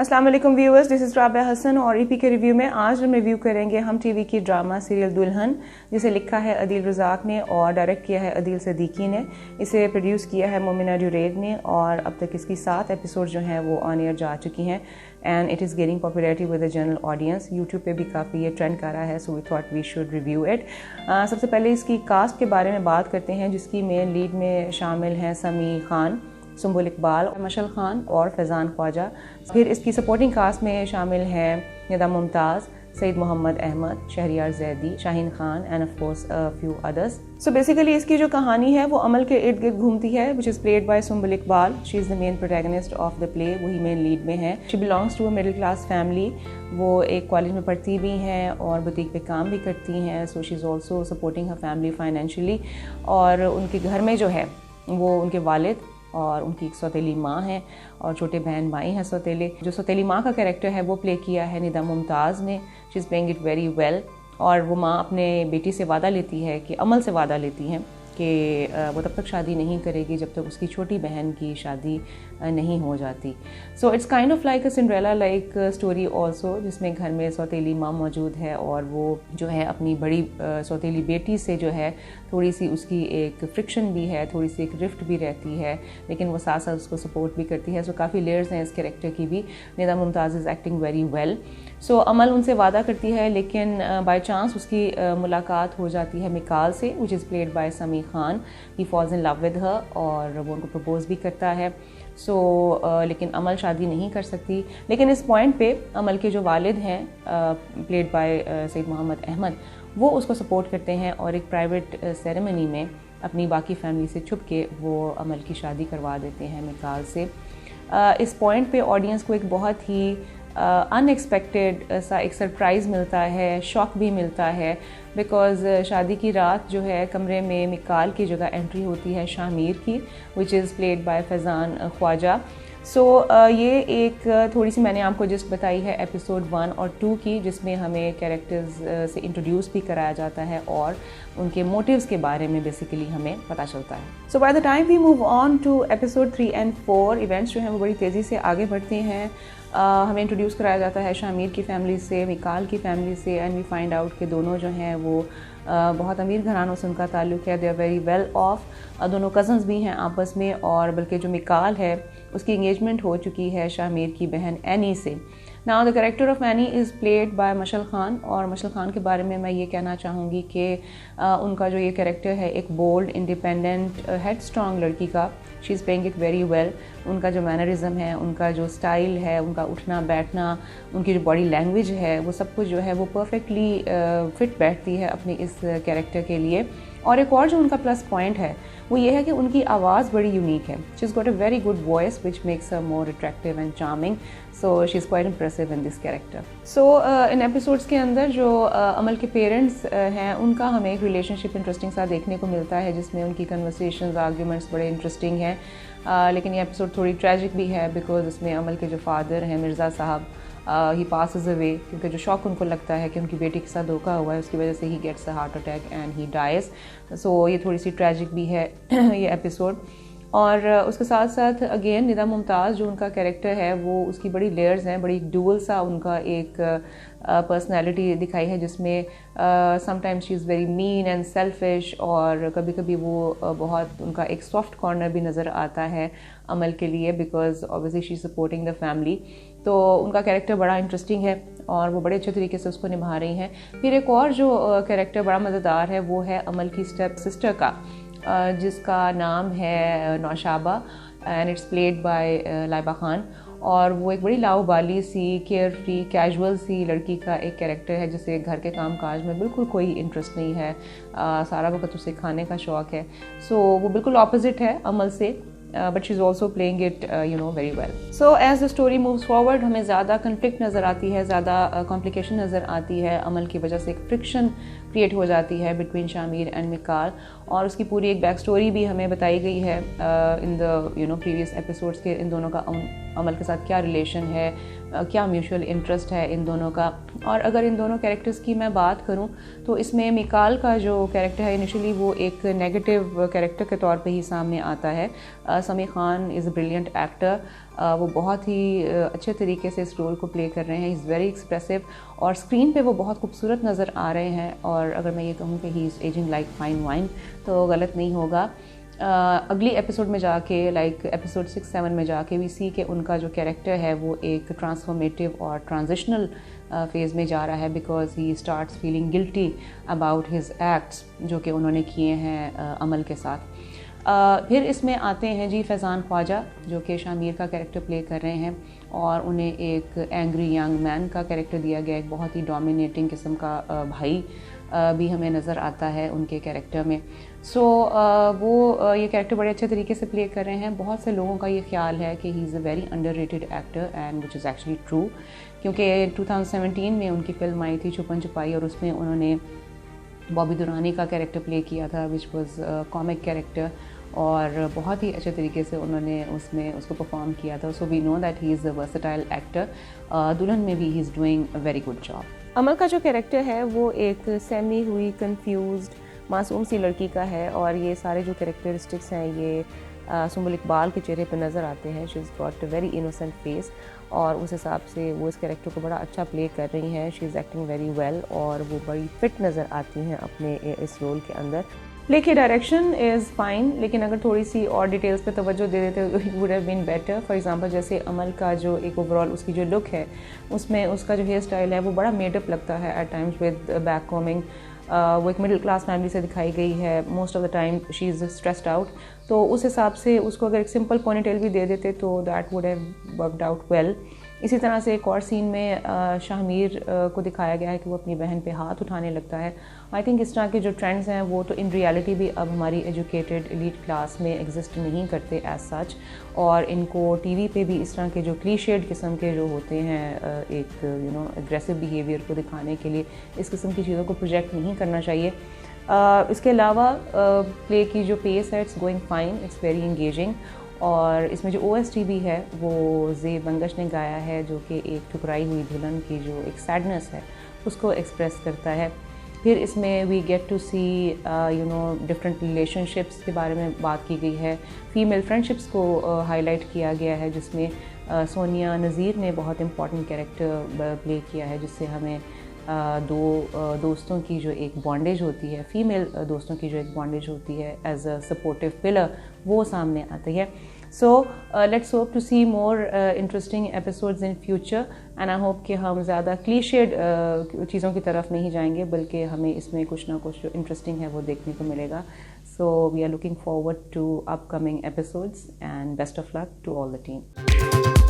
अस्सलाम वालेकुम viewers, this is Rabia Hassan और ईपी के रिव्यू में आज हम रिव्यू करेंगे हम टीवी की ड्रामा सीरियल दुल्हन, जिसे लिखा है अदील रज़ाक ने और डायरेक्ट किया है अदील सदीकी ने। इसे प्रोड्यूस किया है मोमिना जुरैद ने और अब तक इसकी 7 एपिसोड जो हैं वो ऑन एयर जा चुकी हैं and it is gaining popularity with the general audience. YouTube पे भी काफ़ी ये ट्रेंड कर रहा है, so we thought we should review it. सबसे पहले इसकी कास्ट के बारे में बात करते हैं, जिसकी मेन लीड में शामिल हैं समी खान, सुंबुल इकबाल, मशल खान और फैज़ान ख्वाजा। फिर इसकी सपोर्टिंग कास्ट में शामिल हैं Nida Mumtaz, Saeed Mohammad Ahmed, Shahryar Zaidi, Shaheen Khan and of course few others. So basically इसकी जो कहानी है वो अमल के इर्द गिर्द घूमती है, which is played by Sumbul Iqbal. She is the main protagonist of the play, वही मेन लीड में है। She belongs to a middle class family. वो एक कॉलेज में पढ़ती भी हैं और बुटीक पे काम भी करती हैं, so she is also supporting her family financially. और उनके घर में जो है वो उनके वालिद और उनकी एक सौतेली माँ है और छोटे बहन भाई हैं सौतेले। जो सौतेली माँ का कैरेक्टर है वो प्ले किया है निदा मुमताज़ ने। She is playing it very well. और वो माँ अपने बेटी से वादा लेती है कि अमल से वादा लेती हैं कि वो तब तक शादी नहीं करेगी जब तक उसकी छोटी बहन की शादी नहीं हो जाती। So it's kind of like a Cinderella like story also, जिसमें घर में सौतेली माँ मौजूद है और वो जो है अपनी बड़ी सौतेली बेटी से जो है थोड़ी सी उसकी एक फ्रिक्शन भी है, थोड़ी सी एक रिफ्ट भी रहती है, लेकिन वो साथ साथ उसको सपोर्ट भी करती है। सो काफ़ी लेयर्स हैं इस कैरेक्टर की भी। Nida Mumtaz is acting very well. So Amal उनसे वादा करती है, लेकिन बाय चांस उसकी मुलाकात हो जाती है मिकाल से, विच is played by Sami Khan. He falls in love with her और वो उनको प्रपोज भी करता है। लेकिन अमल शादी नहीं कर सकती। लेकिन इस पॉइंट पे अमल के जो वालिद हैं प्लेड बाय सईद मोहम्मद अहमद, वो उसको सपोर्ट करते हैं और एक प्राइवेट सेरेमनी में अपनी बाकी फैमिली से छुप के वो अमल की शादी करवा देते हैं मिकाल से। इस पॉइंट पे ऑडियंस को एक बहुत ही अनएक्सपेक्टेड सा एक सरप्राइज़ मिलता है, शॉक भी मिलता है, बिकॉज़ शादी की रात जो है कमरे में मिकाल की जगह एंट्री होती है शामिर की, which is played by Faizan Khawaja. ये एक थोड़ी सी मैंने आपको जस्ट बताई है एपिसोड 1 और 2 की, जिसमें हमें कैरेक्टर्स से इंट्रोड्यूस भी कराया जाता है और उनके मोटिव्स के बारे में बेसिकली हमें पता चलता है। So by the time we move on to episode 3 and 4, events जो हैं वो बड़ी तेज़ी से आगे बढ़ते हैं। हमें इंट्रोड्यूस कराया जाता है शामिर की फैमिली से, मिकाल की फैमिली से, एंड वी फाइंड आउट कि दोनों जो हैं वो बहुत अमीर घरानों से उनका ताल्लुक़ है। They are very well off. दोनों कज़न्स भी हैं आपस में, और बल्कि जो मिकाल है उसकी इंगेजमेंट हो चुकी है शामिर की बहन एनी से। Now the character of Annie is played by Mashal Khan, और मशल खान के बारे में मैं ये कहना चाहूँगी कि उनका जो ये कैरेक्टर है एक बोल्ड, इंडिपेंडेंट, हेड स्ट्रॉन्ग लड़की का, she is playing it very well. उनका जो मैनरिज़म है, उनका जो स्टाइल है, उनका उठना बैठना, उनकी जो बॉडी लैंग्वेज है, वो सब कुछ जो है वो परफेक्टली फिट बैठती है अपनी इस कैरेक्टर के लिए। और एक और जो उनका प्लस पॉइंट है वो ये है कि उनकी आवाज़ बड़ी यूनिक है। She is got a very good voice which makes her more attractive and charming, so she is quite impressive in this character. In episodes के अंदर जो अमल के पेरेंट्स हैं उनका हमें एक रिलेशनशिप इंटरेस्टिंग सा देखने को मिलता है, जिसमें उनकी कन्वर्सेशंस, आर्ग्यूमेंट्स बड़े इंटरेस्टिंग हैं। लेकिन ये एपिसोड थोड़ी ट्रैजिक भी है, बिकॉज इसमें अमल के जो फादर हैं मिर्ज़ा साहब, ही पासेस अवे, क्योंकि जो शौक उनको लगता है कि उनकी बेटी के साथ धोखा हुआ है, उसकी वजह से ही gets a heart attack and he dies. So ये थोड़ी सी ट्रैजिक भी है ये एपिसोड। और उसके साथ साथ अगेन निदा मुमताज़ जो उनका कैरेक्टर है वो उसकी बड़ी लेयर्स हैं, बड़ी ड्यूअल सा उनका एक पर्सनैलिटी दिखाई है, जिसमें sometimes she is very mean and selfish, और कभी कभी वो बहुत उनका एक सॉफ्ट कॉर्नर भी नज़र आता है अमल के लिए, because obviously she is supporting the family. तो उनका कैरेक्टर बड़ा इंटरेस्टिंग है और वो बड़े अच्छे तरीके से उसको निभा रही हैं। फिर एक और जो कैरेक्टर बड़ा मज़ेदार है वो है अमल की स्टेप सिस्टर का, जिसका नाम है Naushaba, and it's played by Laiba Khan. और वो एक बड़ी लाउबाली सी, केयर फ्री, कैजुअल सी लड़की का एक कैरेक्टर है, जिसे घर के काम काज में बिल्कुल कोई इंटरेस्ट नहीं है, सारा वक्त उसे खाने का शौक़ है। सो वो बिल्कुल ऑपोजिट है अमल से, but she's also playing it very well. So as the story moves forward, हमें ज़्यादा कन्फ्लिक्ट नज़र आती है, ज़्यादा कॉम्प्लिकेशन नज़र आती है। अमल की वजह से एक फ्रिक्शन کریٹ ہو جاتی ہے بٹوین شامیر اینڈ مکال, اور اس کی پوری ایک بیک سٹوری بھی ہمیں بتائی گئی ہے ان دا پریویس ایپیسوڈس کے ان دونوں کا عمل کے ساتھ کیا ریلیشن ہے, کیا میوچول انٹرسٹ ہے ان دونوں کا. اور اگر ان دونوں کیریکٹرز کی میں بات کروں تو اس میں مکال کا جو کیریکٹر ہے انیشلی وہ ایک نیگیٹو کیریکٹر کے طور پہ ہی سامنے آتا ہے. سمیع خان از اے بریلینٹ ایکٹر, وہ بہت ہی اچھے طریقے سے اس رول کو پلے کر رہے ہیں. از ویری ایکسپریسو اور اسکرین پہ وہ بہت خوبصورت نظر آ رہے ہیں, اور اگر میں یہ کہوں کہ he is ageing like fine وائن تو غلط نہیں ہوگا. اگلی ایپیسوڈ میں جا کے لائک ایپیسوڈ 6-7 میں جا کے وی سی کہ ان کا جو کیریکٹر ہے وہ ایک ٹرانسفارمیٹیو اور ٹرانزیشنل فیز میں جا رہا ہے, because he starts feeling guilty about his acts جو کہ انہوں نے کیے ہیں عمل کے ساتھ. پھر اس میں آتے ہیں جی فیضان خواجہ جو کہ شامیر کا کیریکٹر پلے کر رہے ہیں, اور انہیں ایک اینگری ینگ مین کا کیریکٹر دیا گیا, ایک بہت ہی ڈومینیٹنگ قسم کا بھائی بھی ہمیں نظر آتا ہے ان کے کیریکٹر میں. سو وہ یہ کیریکٹر بڑے اچھے طریقے سے پلے کر رہے ہیں. بہت سے لوگوں کا یہ خیال ہے کہ he is a very underrated actor and which is actually true, کیونکہ 2017 میں ان کی فلم آئی تھی چھپن چھپائی, اور اس میں انہوں نے بابی دورانی کا کیریکٹر پلے کیا تھا وچ واز کامک کیریکٹر, اور بہت ہی اچھے طریقے سے انہوں نے اس میں اس کو پرفارم کیا تھا. So we know that he is a versatile actor. Dulhan میں بھی he is doing a very good job. Amal کا جو کیریکٹر ہے وہ ایک سیمی ہوئی کنفیوزڈ معصوم سی لڑکی کا ہے, اور یہ سارے جو کیریکٹرسٹکس ہیں یہ سنبل اقبال کے چہرے پہ نظر آتے ہیں. She is got a very innocent face, اور اس حساب سے وہ اس کیریکٹر کو بڑا اچھا پلے کر رہی ہیں. She is acting very well, اور وہ بڑی فٹ نظر آتی ہیں اپنے اس رول کے اندر. پلے کی ڈائریکشن از فائن, لیکن اگر تھوڑی سی اور ڈیٹیلز پہ توجہ دے دیتے it would have been better. For example جیسے عمل کا جو ایک اوور آل اس کی جو لک ہے اس میں اس کا جو ہیئر اسٹائل ہے وہ بڑا میڈ اپ لگتا ہے ایٹ ٹائمز ود بیک کومنگ. وہ ایک مڈل کلاس فیملی سے دکھائی گئی ہے, most of the time she is stressed out, تو اس حساب سے اس کو اگر ایک سمپل پونی ٹیل بھی دے دیتے تو that would have worked out well. اسی طرح سے ایک اور سین میں شاہمیر کو دکھایا گیا ہے کہ وہ اپنی بہن پہ ہاتھ اٹھانے لگتا ہے. آئی تھنک اس طرح کے جو ٹرینڈز ہیں وہ تو ان ریالٹی بھی اب ہماری ایجوکیٹڈ ایلیٹ کلاس میں ایگزسٹ نہیں کرتے ایز سچ, اور ان کو ٹی وی پہ بھی اس طرح کے جو کلیشیڈ قسم کے جو ہوتے ہیں ایک اگریسو بیہیویئر کو دکھانے کے لیے اس قسم کی چیزوں کو پروجیکٹ نہیں کرنا چاہیے. اس کے علاوہ پلے کی جو پیس ہے it's going fine, it's very engaging, اور اس میں جو او ایس ٹی بھی ہے وہ زیب بنگش نے گایا ہے جو کہ ایک ٹھکرائی ہوئی دلہن کی جو ایک سیڈنس ہے اس کو ایکسپریس کرتا ہے. پھر اس میں we get to see different relationships کے بارے میں بات کی گئی ہے, فیمیل فرینڈ شپس کو ہائی لائٹ کیا گیا ہے, جس میں سونیا نذیر نے بہت امپورٹنٹ کیریکٹر پلے کیا ہے, جس سے ہمیں دو دوستوں کی جو ایک بانڈیج ہوتی ہے, فیمیل دوستوں کی جو ایک بانڈیج ہوتی ہے ایز اے سپورٹیو پلر, وہ سامنے آتی ہے. So let's hope to see more interesting episodes in future, and I hope کہ ہم زیادہ کلیشیڈ چیزوں کی طرف نہیں جائیں گے, بلکہ ہمیں اس میں کچھ نہ کچھ جو انٹرسٹنگ ہے وہ دیکھنے کو ملے گا. So we are looking forward to upcoming episodes, and best of luck to all the team.